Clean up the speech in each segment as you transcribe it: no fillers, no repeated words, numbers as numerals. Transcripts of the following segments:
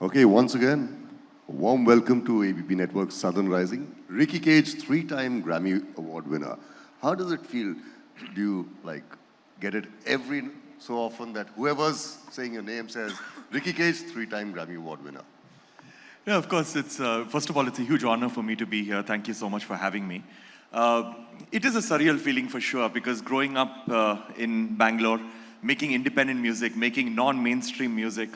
Okay, once again, a warm welcome to ABP Network's Southern Rising. Ricky Cage, three-time Grammy Award winner. How does it feel? Do you get it every so often that whoever's saying your name says, Ricky Cage, three-time Grammy Award winner? Yeah, of course. It's first of all, it's a huge honor for me to be here. Thank you so much for having me. It is a surreal feeling for sure because growing up in Bangalore, making independent music, making non-mainstream music,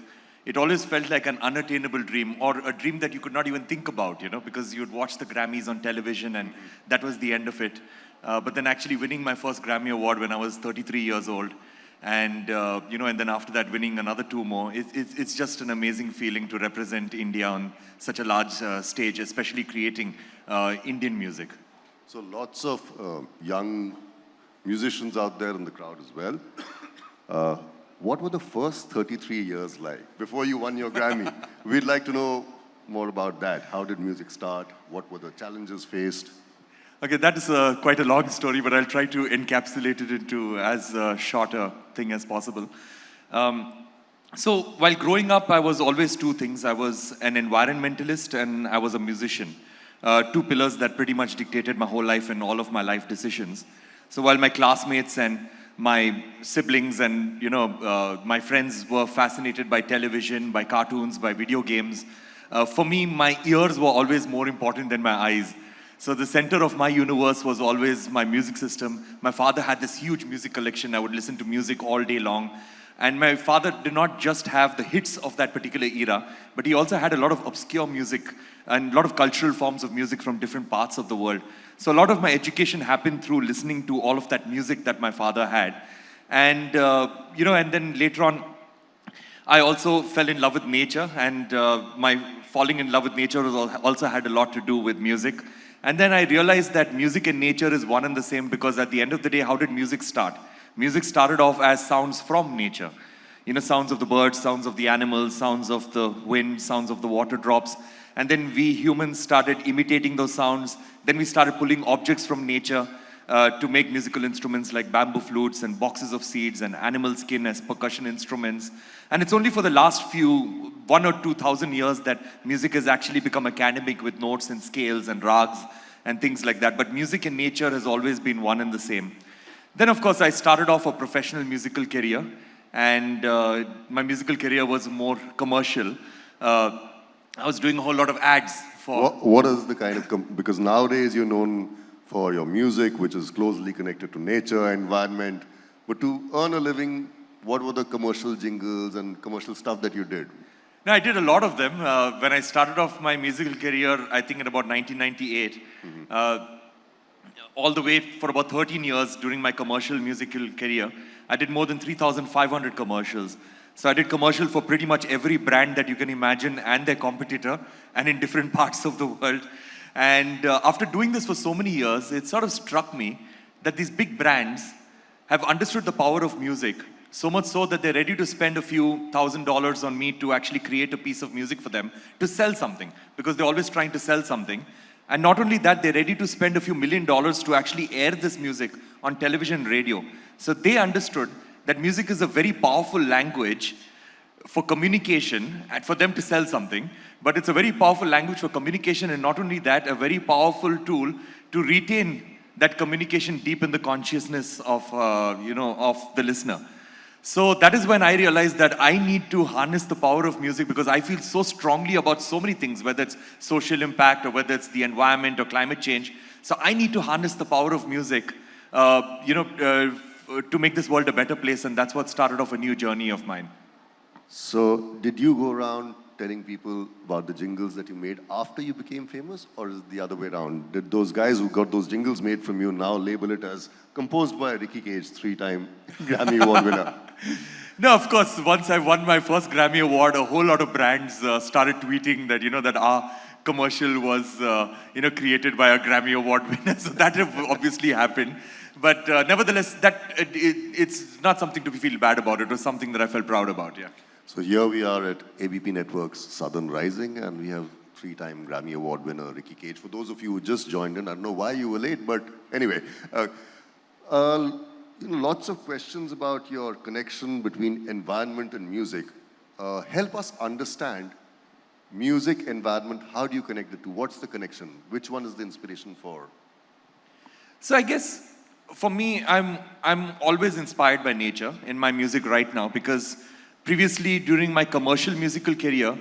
it always felt like an unattainable dream or a dream that you could not even think about, because you'd watch the Grammys on television and that was the end of it. But then actually winning my first Grammy Award when I was 33 years old, and and then after that winning another two more, it's just an amazing feeling to represent India on such a large stage, especially creating Indian music. So lots of young musicians out there in the crowd as well. What were the first 33 years like before you won your Grammy? We'd like to know more about that. How did music start? What were the challenges faced? Okay, that is quite a long story, but I'll try to encapsulate it into as short a thing as possible. So while growing up, I was always two things. I was an environmentalist and I was a musician. Two pillars that pretty much dictated my whole life and all of my life decisions. So while my classmates and my siblings and my friends were fascinated by television, by cartoons, by video games, for me, my ears were always more important than my eyes. So the center of my universe was always my music system. My father had this huge music collection. I would listen to music all day long. And my father did not just have the hits of that particular era, but he also had a lot of obscure music and a lot of cultural forms of music from different parts of the world. So a lot of my education happened through listening to all of that music that my father had. And, and then later on, I also fell in love with nature, and my falling in love with nature also had a lot to do with music. And then I realized that music and nature is one and the same, because at the end of the day, how did music start? Music started off as sounds from nature. Sounds of the birds, sounds of the animals, sounds of the wind, sounds of the water drops. And then we humans started imitating those sounds. Then we started pulling objects from nature to make musical instruments like bamboo flutes and boxes of seeds and animal skin as percussion instruments. And it's only for the last 1 or 2,000 years that music has actually become academic with notes and scales and rags and things like that. But music and nature has always been one and the same. Then, of course, I started off a professional musical career, and my musical career was more commercial. I was doing a whole lot of ads for... What is the kind of... because nowadays you're known for your music, which is closely connected to nature, environment. But to earn a living, what were the commercial jingles and commercial stuff that you did? No, I did a lot of them. When I started off my musical career, I think in about 1998, all the way for about 13 years during my commercial musical career, I did more than 3,500 commercials. So I did commercial for pretty much every brand that you can imagine and their competitor, and in different parts of the world. And after doing this for so many years, it sort of struck me that these big brands have understood the power of music, so much so that they're ready to spend a few $1,000s on me to actually create a piece of music for them to sell something, because they're always trying to sell something. And not only that, they're ready to spend a few $1 million to actually air this music on television and radio. So they understood that music is a very powerful language for communication and for them to sell something. But it's a very powerful language for communication, and not only that, a very powerful tool to retain that communication deep in the consciousness of, of the listener. So that is when I realized that I need to harness the power of music, because I feel so strongly about so many things, whether it's social impact or whether it's the environment or climate change. So I need to harness the power of music, to make this world a better place, and that's what started off a new journey of mine. So did you go around telling people about the jingles that you made after you became famous, or is it the other way around? Did those guys who got those jingles made from you now label it as composed by Ricky Cage, three-time Grammy Award winner? No, of course, once I won my first Grammy Award, a whole lot of brands started tweeting that, that our commercial was, created by a Grammy Award winner. So that obviously happened. But nevertheless, it's not something to feel bad about. It was something that I felt proud about, yeah. So here we are at ABP Network's Southern Rising, and we have three-time Grammy Award winner Ricky Cage. For those of you who just joined in, I don't know why you were late, but anyway. Lots of questions about your connection between environment and music. Help us understand music, environment, how do you connect the two? What's the connection? Which one is the inspiration for? So I guess for me, I'm always inspired by nature in my music right now, because previously during my commercial musical career,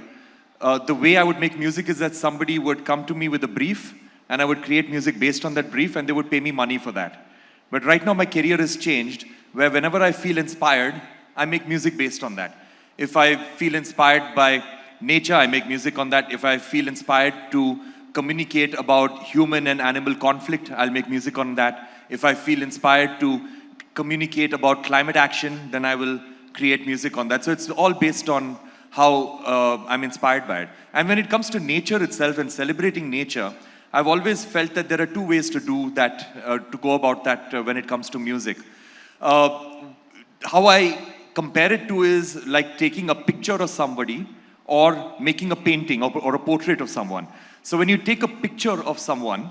the way I would make music is that somebody would come to me with a brief and I would create music based on that brief and they would pay me money for that. But right now my career has changed, where whenever I feel inspired, I make music based on that. If I feel inspired by nature, I make music on that. If I feel inspired to communicate about human and animal conflict, I'll make music on that. If I feel inspired to communicate about climate action, then I will create music on that. So it's all based on how I'm inspired by it. And when it comes to nature itself and celebrating nature, I've always felt that there are two ways to do that, to go about that when it comes to music. How I compare it to is like taking a picture of somebody or making a painting or a portrait of someone. So when you take a picture of someone,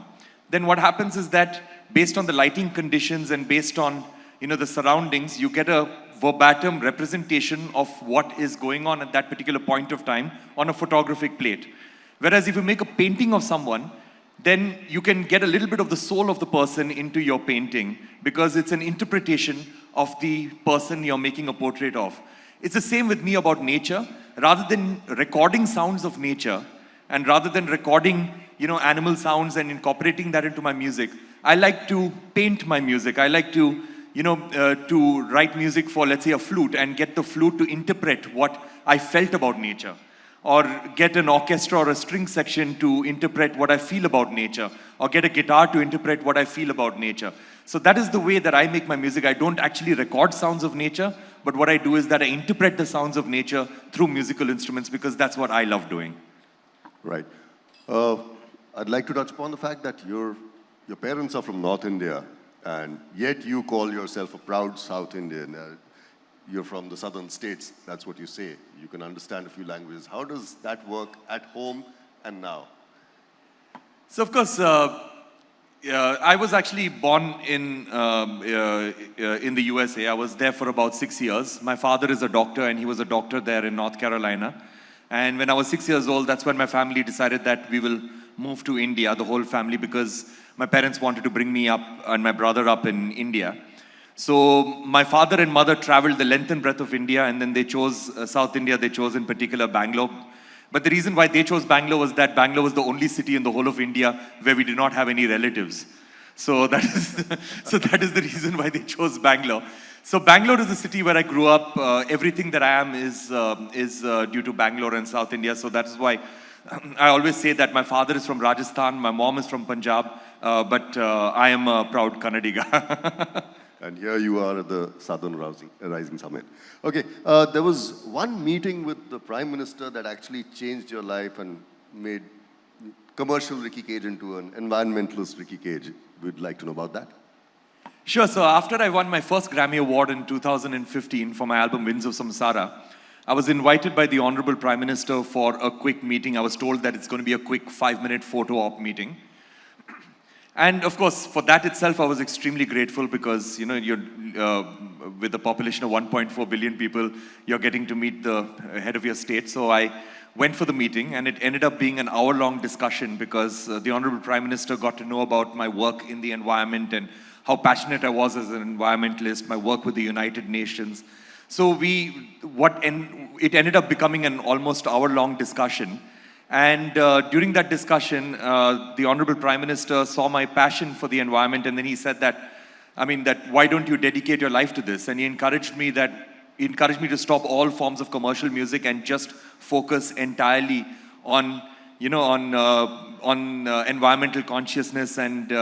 then what happens is that based on the lighting conditions and based on the surroundings, you get a verbatim representation of what is going on at that particular point of time on a photographic plate. Whereas if you make a painting of someone, then you can get a little bit of the soul of the person into your painting, because it's an interpretation of the person you're making a portrait of. It's the same with me about nature. Rather than recording sounds of nature, and rather than recording, animal sounds and incorporating that into my music, I like to paint my music. I like to, to write music for, let's say, a flute and get the flute to interpret what I felt about nature. Or get an orchestra or a string section to interpret what I feel about nature. Or get a guitar to interpret what I feel about nature. So that is the way that I make my music. I don't actually record sounds of nature, but what I do is that I interpret the sounds of nature through musical instruments, because that's what I love doing. Right. I'd like to touch upon the fact that your parents are from North India, and yet you call yourself a proud South Indian. You're from the southern states, that's what you say. You can understand a few languages. How does that work at home and now? So of course, I was actually born in the USA. I was there for about 6 years. My father is a doctor, and he was a doctor there in North Carolina. And when I was 6 years old, that's when my family decided that we will move to India, the whole family, because my parents wanted to bring me up and my brother up in India. So my father and mother traveled the length and breadth of India, and then they chose South India. They chose in particular Bangalore. But the reason why they chose Bangalore was that Bangalore was the only city in the whole of India where we did not have any relatives. So that is the reason why they chose Bangalore. So Bangalore is the city where I grew up. Everything that I am is due to Bangalore and South India. So that is why I always say that my father is from Rajasthan, my mom is from Punjab, but I am a proud Kannadiga. And here you are at the Southern Rising Summit. Okay, there was one meeting with the Prime Minister that actually changed your life and made commercial Ricky Cage into an environmentalist Ricky Cage. We'd like to know about that. Sure, so after I won my first Grammy Award in 2015 for my album Winds of Samsara, I was invited by the Honorable Prime Minister for a quick meeting. I was told that it's going to be a quick 5-minute photo op meeting. And of course, for that itself, I was extremely grateful, because, you're with a population of 1.4 billion people, you're getting to meet the head of your state. So I went for the meeting, and it ended up being an hour-long discussion, because the Honorable Prime Minister got to know about my work in the environment and how passionate I was as an environmentalist, my work with the United Nations. So it ended up becoming an almost hour-long discussion. And during that discussion, the Honorable Prime Minister saw my passion for the environment, and then he said that why don't you dedicate your life to this? And he encouraged me to stop all forms of commercial music and just focus entirely on environmental consciousness and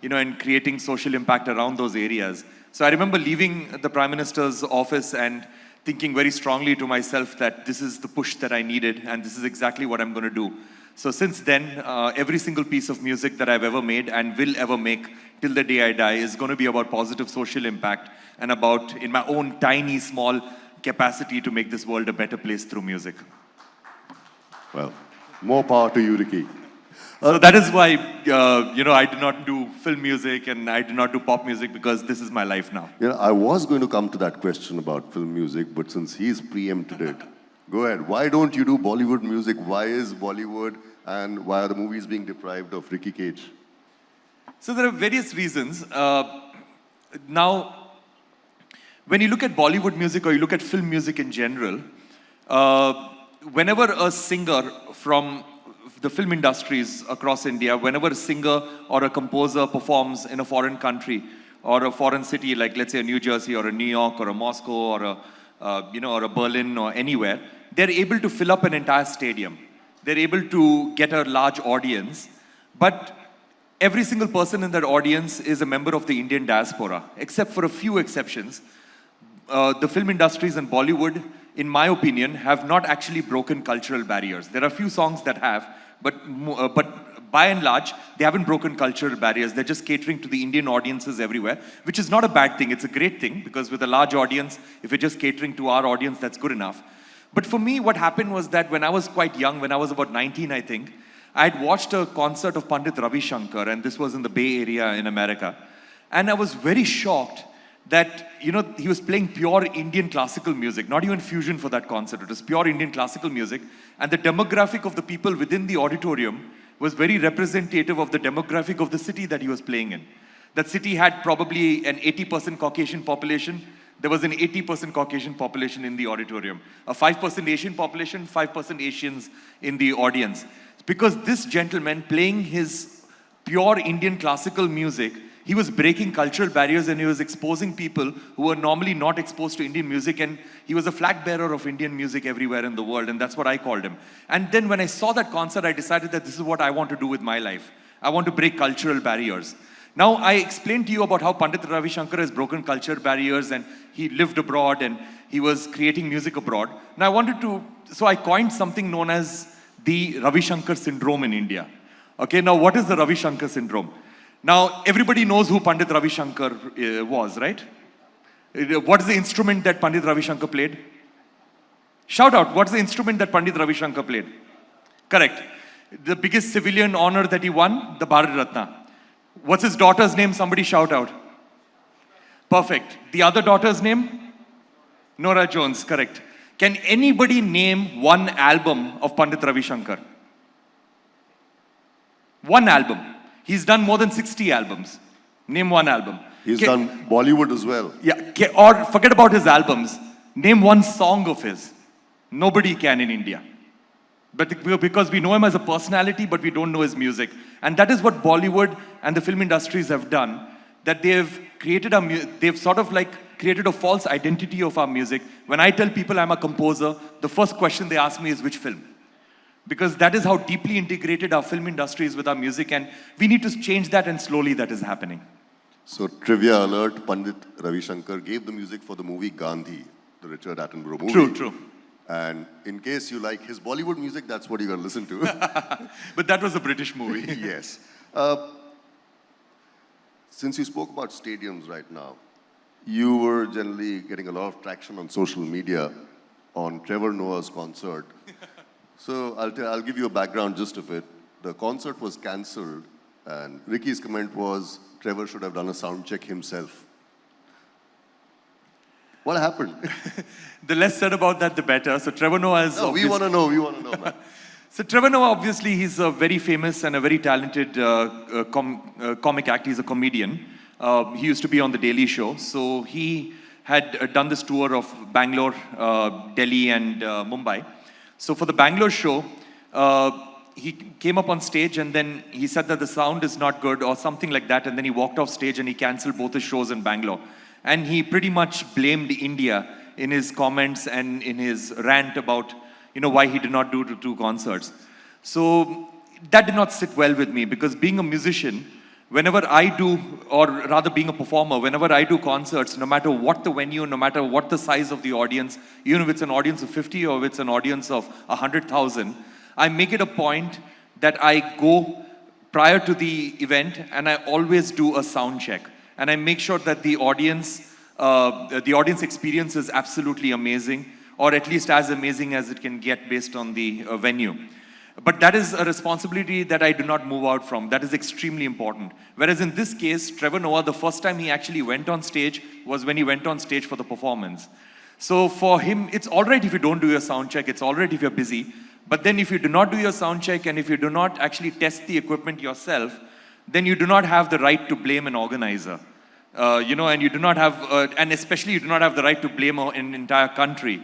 and creating social impact around those areas. So I remember leaving the Prime Minister's office and thinking very strongly to myself that this is the push that I needed, and this is exactly what I'm going to do. So since then, every single piece of music that I've ever made and will ever make till the day I die is going to be about positive social impact and about, in my own tiny, small capacity, to make this world a better place through music. Well, more power to you, Ricky. So that is why, I do not do film music and I do not do pop music, because this is my life now. I was going to come to that question about film music, but since he's preempted it, Go ahead. Why don't you do Bollywood music? Why is Bollywood and why are the movies being deprived of Ricky Cage? So there are various reasons. Now, when you look at Bollywood music or you look at film music in general, whenever a singer from the film industries across India, whenever a singer or a composer performs in a foreign country or a foreign city, like let's say a New Jersey or a New York or a Moscow or or a Berlin or anywhere, they're able to fill up an entire stadium. They're able to get a large audience, but every single person in that audience is a member of the Indian diaspora, except for a few exceptions. The film industries and Bollywood, in my opinion, have not actually broken cultural barriers. There are a few songs that have, but by and large, they haven't broken cultural barriers. They're just catering to the Indian audiences everywhere, which is not a bad thing. It's a great thing, because with a large audience, if you're just catering to our audience, that's good enough. But for me, what happened was that when I was quite young, when I was about 19, I think, I had watched a concert of Pandit Ravi Shankar, and this was in the Bay Area in America. And I was very shocked that, he was playing pure Indian classical music, not even fusion for that concert. It was pure Indian classical music. And the demographic of the people within the auditorium was very representative of the demographic of the city that he was playing in. That city had probably an 80% Caucasian population. There was an 80% Caucasian population in the auditorium. A 5% Asian population, 5% Asians in the audience. Because this gentleman playing his pure Indian classical music, he was breaking cultural barriers and he was exposing people who were normally not exposed to Indian music, and he was a flag bearer of Indian music everywhere in the world, and that's what I called him. And then when I saw that concert, I decided that this is what I want to do with my life. I want to break cultural barriers. Now, I explained to you about how Pandit Ravi Shankar has broken cultural barriers and he lived abroad and he was creating music abroad. Now, so I coined something known as the Ravi Shankar syndrome in India. Okay, now what is the Ravi Shankar syndrome? Now, everybody knows who Pandit Ravi Shankar was, right? What is the instrument that Pandit Ravi Shankar played? Shout out, what's the instrument that Pandit Ravi Shankar played? Correct. The biggest civilian honor that he won, the Bharat Ratna. What's his daughter's name? Somebody shout out. Perfect. The other daughter's name? Nora Jones, correct. Can anybody name one album of Pandit Ravi Shankar? One album. He's done more than 60 albums. Name one album. He's done Bollywood as well. Yeah, or forget about his albums. Name one song of his. Nobody can in India. But because we know him as a personality, but we don't know his music. And that is what Bollywood and the film industries have done. That they've created they've sort of like created a false identity of our music. When I tell people I'm a composer, the first question they ask me is which film? Because that is how deeply integrated our film industry is with our music, and we need to change that, and slowly that is happening. So, trivia alert, Pandit Ravi Shankar gave the music for the movie Gandhi, the Richard Attenborough movie. True. And in case you like his Bollywood music, that's what you're going to listen to. But that was a British movie. Yes. Since you spoke about stadiums right now, you were generally getting a lot of traction on social media on Trevor Noah's concert. So I'll give you a background gist of it. The concert was cancelled, and Ricky's comment was Trevor should have done a sound check himself. What happened? The less said about that, the better. So Trevor Noah is... No, we want to know, man. So Trevor Noah, obviously, he's a very famous and a very talented comic actor. He's a comedian. He used to be on The Daily Show. So he had done this tour of Bangalore, Delhi, and Mumbai. So for the Bangalore show, he came up on stage and then he said that the sound is not good or something like that. And then he walked off stage and he canceled both his shows in Bangalore. And he pretty much blamed India in his comments and in his rant about, why he did not do two concerts. So that did not sit well with me, because being a musician, whenever I do, or rather being a performer, whenever I do concerts, no matter what the venue, no matter what the size of the audience, even if it's an audience of 50 or if it's an audience of 100,000, I make it a point that I go prior to the event and I always do a sound check. And I make sure that the audience experience is absolutely amazing, or at least as amazing as it can get based on the venue. But that is a responsibility that I do not move out from. That is extremely important. Whereas in this case, Trevor Noah, the first time he actually went on stage was when he went on stage for the performance. So for him, it's all right if you don't do your sound check, it's all right if you're busy, but then if you do not do your sound check and if you do not actually test the equipment yourself, then you do not have the right to blame an organizer. And you do not have, and especially you do not have the right to blame an entire country,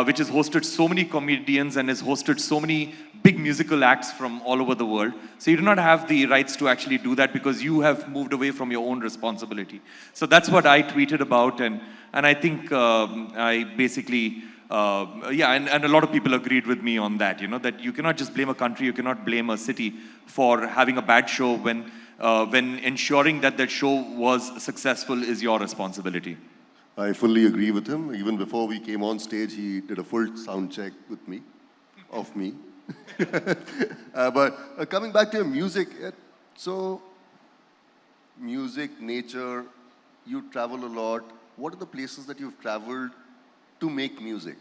which has hosted so many comedians and has hosted so many big musical acts from all over the world. So you do not have the rights to actually do that because you have moved away from your own responsibility. So that's what I tweeted about, and I think I basically, and a lot of people agreed with me on that, that you cannot just blame a country, you cannot blame a city for having a bad show when ensuring that that show was successful is your responsibility. I fully agree with him. Even before we came on stage, he did a full sound check with me, of me. But coming back to your music, so music, nature, you travel a lot. What are the places that you've traveled to make music?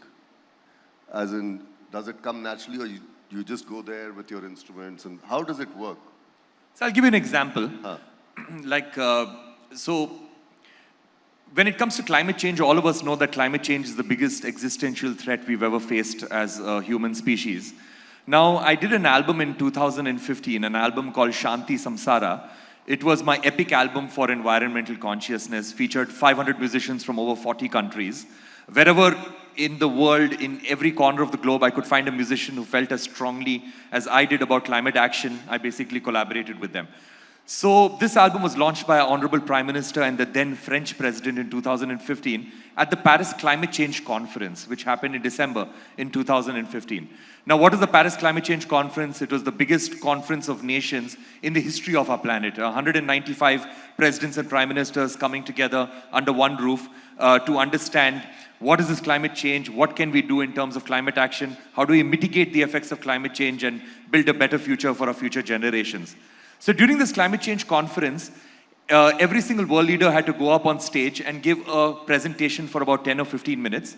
As in, does it come naturally or you just go there with your instruments, and how does it work? So I'll give you an example. When it comes to climate change, all of us know that climate change is the biggest existential threat we've ever faced as a human species. Now, I did an album in 2015, an album called Shanti Samsara. It was my epic album for environmental consciousness, featured 500 musicians from over 40 countries. Wherever in the world, in every corner of the globe, I could find a musician who felt as strongly as I did about climate action. I basically collaborated with them. So this album was launched by our Honorable Prime Minister and the then French President in 2015 at the Paris Climate Change Conference, which happened in December in 2015. Now, what is the Paris Climate Change Conference? It was the biggest conference of nations in the history of our planet. 195 presidents and prime ministers coming together under one roof to understand what is this climate change, what can we do in terms of climate action, how do we mitigate the effects of climate change and build a better future for our future generations. So during this climate change conference, every single world leader had to go up on stage and give a presentation for about 10 or 15 minutes.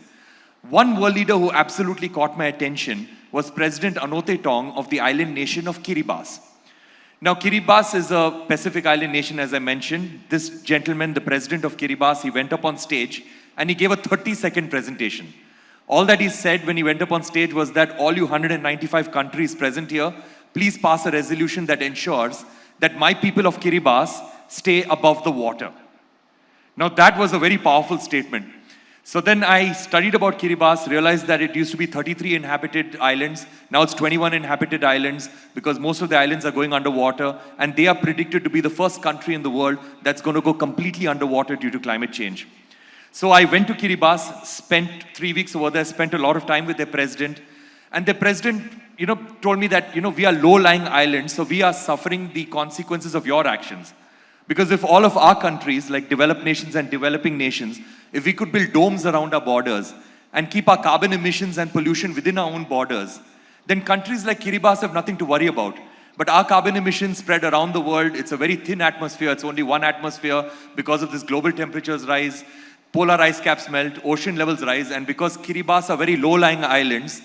One world leader who absolutely caught my attention was President Anote Tong of the island nation of Kiribati. Now, Kiribati is a Pacific island nation, as I mentioned. This gentleman, the president of Kiribati, he went up on stage and he gave a 30-second presentation. All that he said when he went up on stage was that all you 195 countries present here, please pass a resolution that ensures that my people of Kiribati stay above the water. Now, that was a very powerful statement. So then I studied about Kiribati, realized that it used to be 33 inhabited islands. Now it's 21 inhabited islands because most of the islands are going underwater, and they are predicted to be the first country in the world that's going to go completely underwater due to climate change. So I went to Kiribati, spent 3 weeks over there, spent a lot of time with their president. And the president, told me that, we are low-lying islands, so we are suffering the consequences of your actions. Because if all of our countries, like developed nations and developing nations, if we could build domes around our borders and keep our carbon emissions and pollution within our own borders, then countries like Kiribati have nothing to worry about. But our carbon emissions spread around the world. It's a very thin atmosphere. It's only one atmosphere because of this global temperatures rise, polar ice caps melt, ocean levels rise, and because Kiribati are very low-lying islands,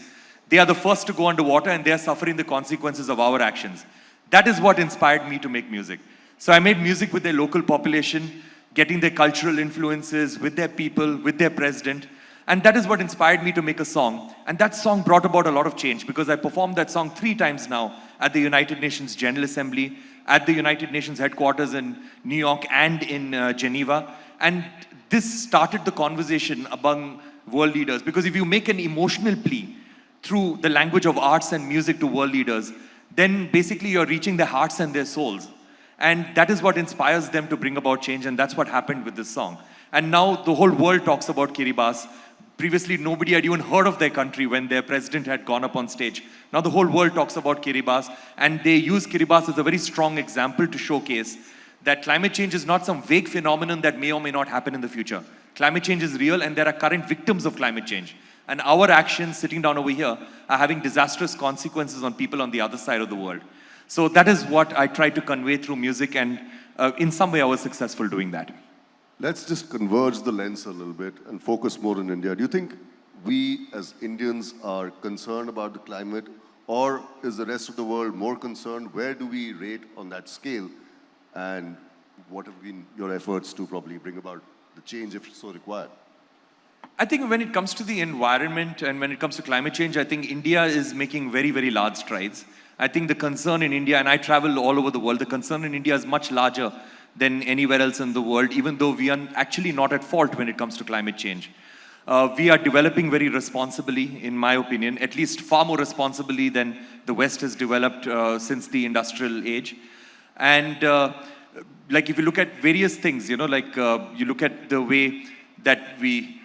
they are the first to go underwater and they are suffering the consequences of our actions. That is what inspired me to make music. So I made music with their local population, getting their cultural influences, with their people, with their president. And that is what inspired me to make a song. And that song brought about a lot of change because I performed that song 3 times now at the United Nations General Assembly, at the United Nations headquarters in New York and in Geneva. And this started the conversation among world leaders, because if you make an emotional plea through the language of arts and music to world leaders, then basically you're reaching their hearts and their souls. And that is what inspires them to bring about change, and that's what happened with this song. And now the whole world talks about Kiribati. Previously, nobody had even heard of their country when their president had gone up on stage. Now the whole world talks about Kiribati, and they use Kiribati as a very strong example to showcase that climate change is not some vague phenomenon that may or may not happen in the future. Climate change is real, and there are current victims of climate change. And our actions sitting down over here are having disastrous consequences on people on the other side of the world. So that is what I tried to convey through music, and in some way I was successful doing that. Let's just converge the lens a little bit and focus more on India. Do you think we as Indians are concerned about the climate, or is the rest of the world more concerned? Where do we rate on that scale? And what have been your efforts to probably bring about the change if so required? I think when it comes to the environment and when it comes to climate change, I think India is making very, very large strides. I think the concern in India, and I travel all over the world, the concern in India is much larger than anywhere else in the world, even though we are actually not at fault when it comes to climate change. We are developing very responsibly, in my opinion, at least far more responsibly than the West has developed since the industrial age. And like if you look at various things, you know, like you look at the way that we,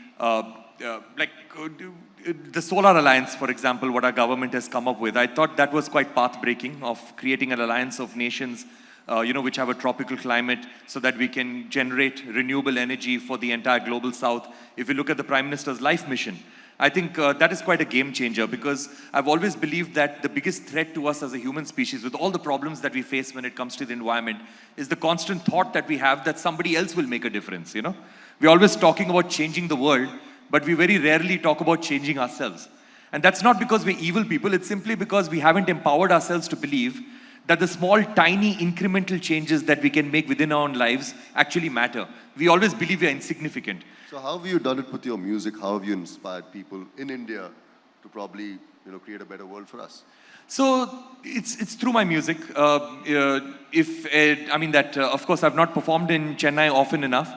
the Solar Alliance, for example, what our government has come up with, I thought that was quite path-breaking of creating an alliance of nations which have a tropical climate so that we can generate renewable energy for the entire global south. If you look at the Prime Minister's Life Mission, I think that is quite a game changer because I've always believed that the biggest threat to us as a human species with all the problems that we face when it comes to the environment is the constant thought that we have that somebody else will make a difference, you know. We're always talking about changing the world, but we very rarely talk about changing ourselves. And that's not because we're evil people, it's simply because we haven't empowered ourselves to believe that the small, tiny, incremental changes that we can make within our own lives actually matter. We always believe we are insignificant. So how have you done it with your music? How have you inspired people in India to probably, create a better world for us? So it's through my music. Of course, I've not performed in Chennai often enough.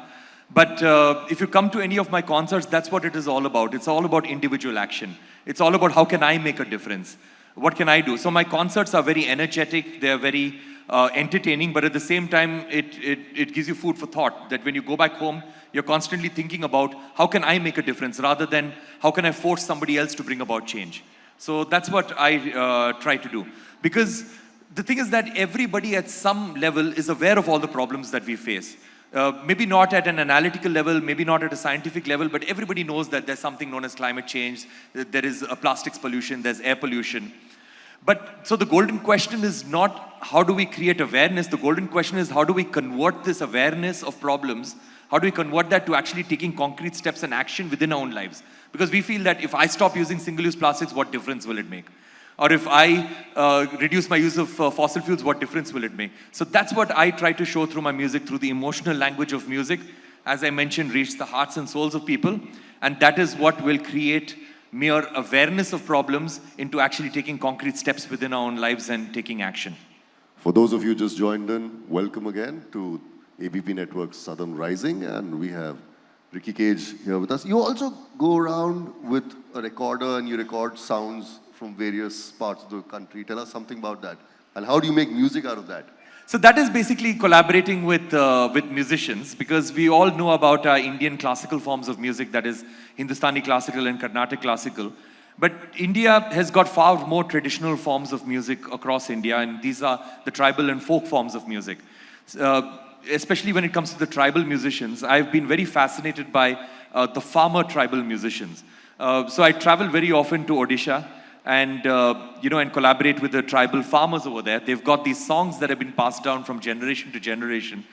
But if you come to any of my concerts, that's what it is all about. It's all about individual action. It's all about how can I make a difference? What can I do? So my concerts are very energetic. They're very entertaining. But at the same time, it gives you food for thought. That when you go back home, you're constantly thinking about how can I make a difference rather than how can I force somebody else to bring about change. So that's what I try to do. Because the thing is that everybody at some level is aware of all the problems that we face. Maybe not at an analytical level, maybe not at a scientific level, but everybody knows that there's something known as climate change, there is a plastics pollution, there's air pollution. But so the golden question is not how do we create awareness, the golden question is how do we convert this awareness of problems, how do we convert that to actually taking concrete steps and action within our own lives? Because we feel that if I stop using single-use plastics, what difference will it make? Or if I reduce my use of fossil fuels, what difference will it make? So that's what I try to show through my music, through the emotional language of music. As I mentioned, reach the hearts and souls of people. And that is what will create mere awareness of problems into actually taking concrete steps within our own lives and taking action. For those of you just joined in, welcome again to ABP Network's Southern Rising. And we have Ricky Cage here with us. You also go around with a recorder and you record sounds from various parts of the country. Tell us something about that. And how do you make music out of that? So that is basically collaborating with musicians because we all know about our Indian classical forms of music, that is Hindustani classical and Carnatic classical. But India has got far more traditional forms of music across India, and these are the tribal and folk forms of music. Especially when it comes to the tribal musicians, I've been very fascinated by the farmer tribal musicians. So I travel very often to Odisha, and and collaborate with the tribal farmers over there. They've got these songs that have been passed down from generation to generation.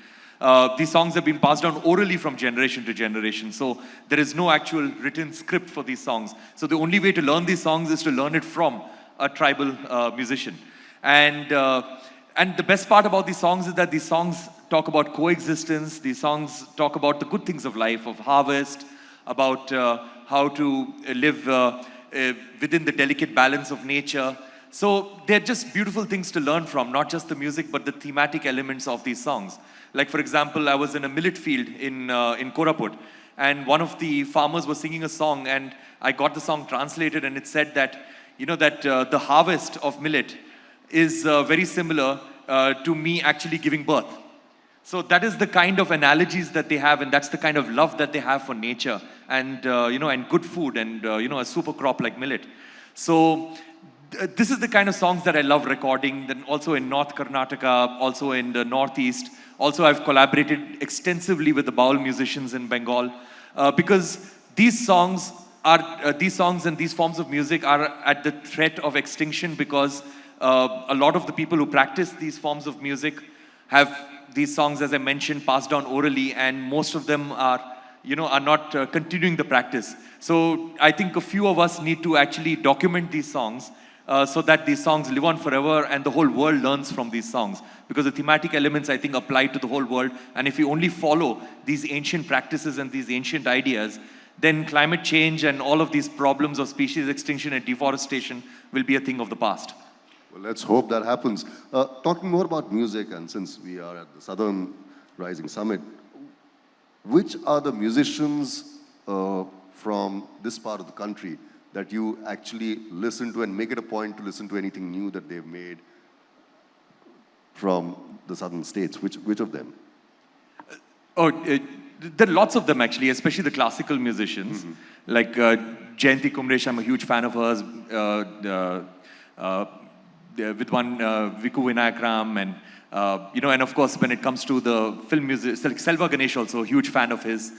These songs have been passed down orally from generation to generation. So there is no actual written script for these songs. So the only way to learn these songs is to learn it from a tribal musician. And the best part about these songs is that these songs talk about coexistence. These songs talk about the good things of life, of harvest, about how to live within the delicate balance of nature. So they're just beautiful things to learn from, not just the music, but the thematic elements of these songs. Like, for example, I was in a millet field in Koraput, and one of the farmers was singing a song, and I got the song translated, and it said that, the harvest of millet is very similar to me actually giving birth. So that is the kind of analogies that they have, and that's the kind of love that they have for nature and, and good food and, a super crop like millet. So this is the kind of songs that I love recording. Then also in North Karnataka, also in the Northeast. Also, I've collaborated extensively with the Baul musicians in Bengal because these songs and these forms of music are at the threat of extinction because a lot of the people who practice these forms of music have these songs, as I mentioned, passed down orally, and most of them are not continuing the practice. So I think a few of us need to actually document these songs so that these songs live on forever and the whole world learns from these songs. Because the thematic elements, I think, apply to the whole world. And if we only follow these ancient practices and these ancient ideas, then climate change and all of these problems of species extinction and deforestation will be a thing of the past. Well, let's hope that happens. Talking more about music, and since we are at the Southern Rising Summit, which are the musicians from this part of the country that you actually listen to and make it a point to listen to anything new that they've made from the southern states? Which of them? There are lots of them actually, especially the classical musicians. Like Jayanti Kumresh, I'm a huge fan of hers. With one Viku Vinayakram, and and of course when it comes to the film music, like Selva Ganesh also, a huge fan of his.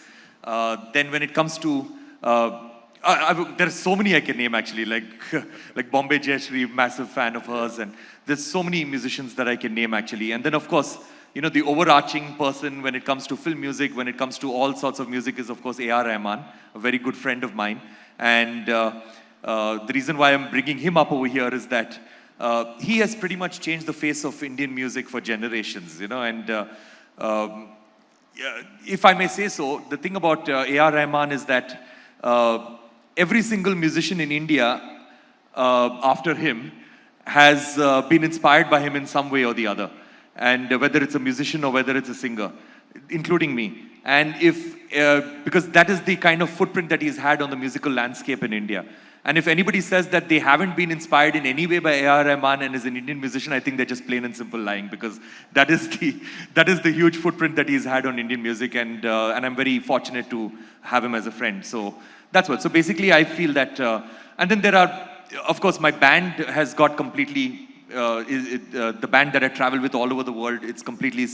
Then when it comes to there are so many I can name actually, like Bombay Jayashree, massive fan of hers, and there's so many musicians that I can name actually. And then of course, the overarching person when it comes to film music, when it comes to all sorts of music, is of course A.R. Rahman, a very good friend of mine. And the reason why I'm bringing him up over here is that he has pretty much changed the face of Indian music for generations, and if I may say so, the thing about A.R. Rahman is that every single musician in India after him has been inspired by him in some way or the other. And whether it's a musician or whether it's a singer, including me. And because that is the kind of footprint that he's had on the musical landscape in India. And if anybody says that they haven't been inspired in any way by A.R. Rahman and is an Indian musician, I think they're just plain and simple lying, because that is the huge footprint that he's had on Indian music, and I'm very fortunate to have him as a friend. So that's what. So basically, I feel that, and then there are, of course, my band has got completely. The band that I travel with all over the world, it's completely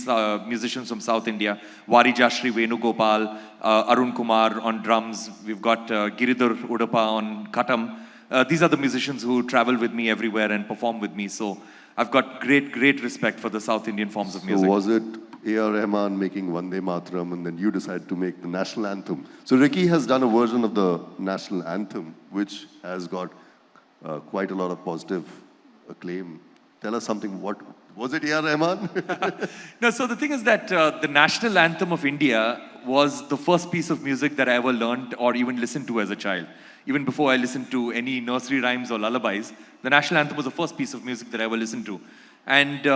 musicians from South India. Vari Jashri Venugopal, Arun Kumar on drums. We've got Giridhar Udappa on katam. These are the musicians who travel with me everywhere and perform with me. So I've got great respect for the South Indian forms of music. So was it A.R. Rahman making Vande Mataram and then you decided to make the national anthem? So Ricky has done a version of the national anthem which has got quite a lot of positive acclaim. Tell us something. What was it, A.R. Rahman? No, so the thing is that the national anthem of India was the first piece of music that I ever learned or even listened to as a child. Even before I listened to any nursery rhymes or lullabies, the national anthem was the first piece of music that I ever listened to. And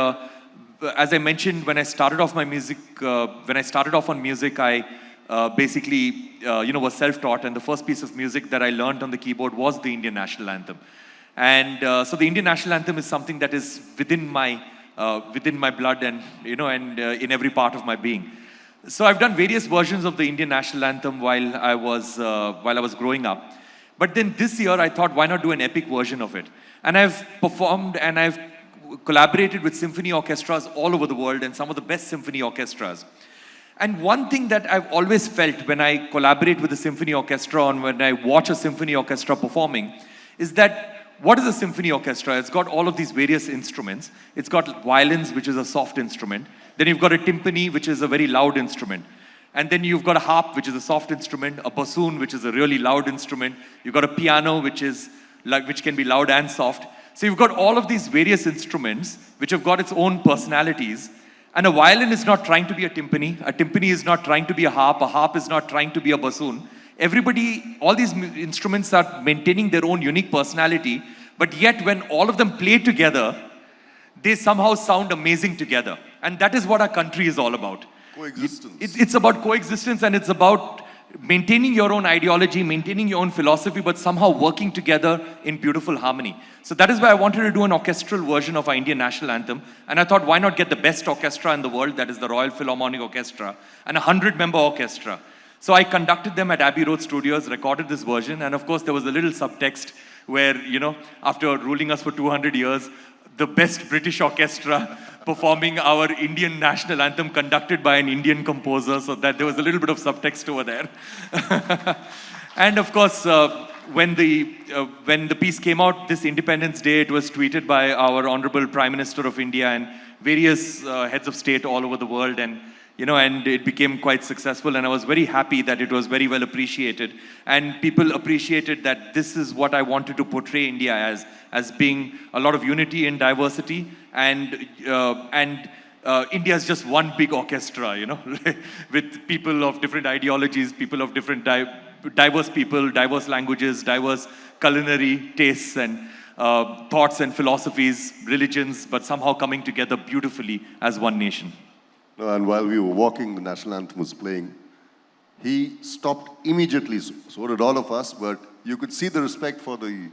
as I mentioned, when I started off my music, on music, I basically, was self-taught, and the first piece of music that I learned on the keyboard was the Indian national anthem. And so the Indian national anthem is something that is within my blood, and in every part of my being. So I've done various versions of the Indian national anthem while I was growing up. But then this year I thought, why not do an epic version of it? And I've performed and I've collaborated with symphony orchestras all over the world, and some of the best symphony orchestras. And one thing that I've always felt when I collaborate with a symphony orchestra and when I watch a symphony orchestra performing is that, what is a symphony orchestra? It's got all of these various instruments. It's got violins, which is a soft instrument. Then you've got a timpani, which is a very loud instrument. And then you've got a harp, which is a soft instrument, a bassoon, which is a really loud instrument. You've got a piano, which can be loud and soft. So you've got all of these various instruments, which have got its own personalities. And a violin is not trying to be a timpani is not trying to be a harp is not trying to be a bassoon. Everybody, all these instruments are maintaining their own unique personality, but yet when all of them play together, they somehow sound amazing together. And that is what our country is all about. Coexistence. It's about coexistence, and it's about maintaining your own ideology, maintaining your own philosophy, but somehow working together in beautiful harmony. So that is why I wanted to do an orchestral version of our Indian national anthem. And I thought, why not get the best orchestra in the world, that is the Royal Philharmonic Orchestra, and a 100-member orchestra. So I conducted them at Abbey Road Studios, recorded this version, and of course there was a little subtext where, after ruling us for 200 years, the best British orchestra performing our Indian national anthem conducted by an Indian composer, so that there was a little bit of subtext over there. And of course, when the piece came out this Independence Day, it was tweeted by our Honorable Prime Minister of India and various heads of state all over the world, and it became quite successful, and I was very happy that it was very well appreciated, and people appreciated that this is what I wanted to portray India as being a lot of unity and diversity, and India is just one big orchestra, with people of different ideologies, people of different diverse people, diverse languages, diverse culinary tastes and thoughts and philosophies, religions, but somehow coming together beautifully as one nation. No, and while we were walking, the national anthem was playing. He stopped immediately, so did all of us, but you could see the respect for the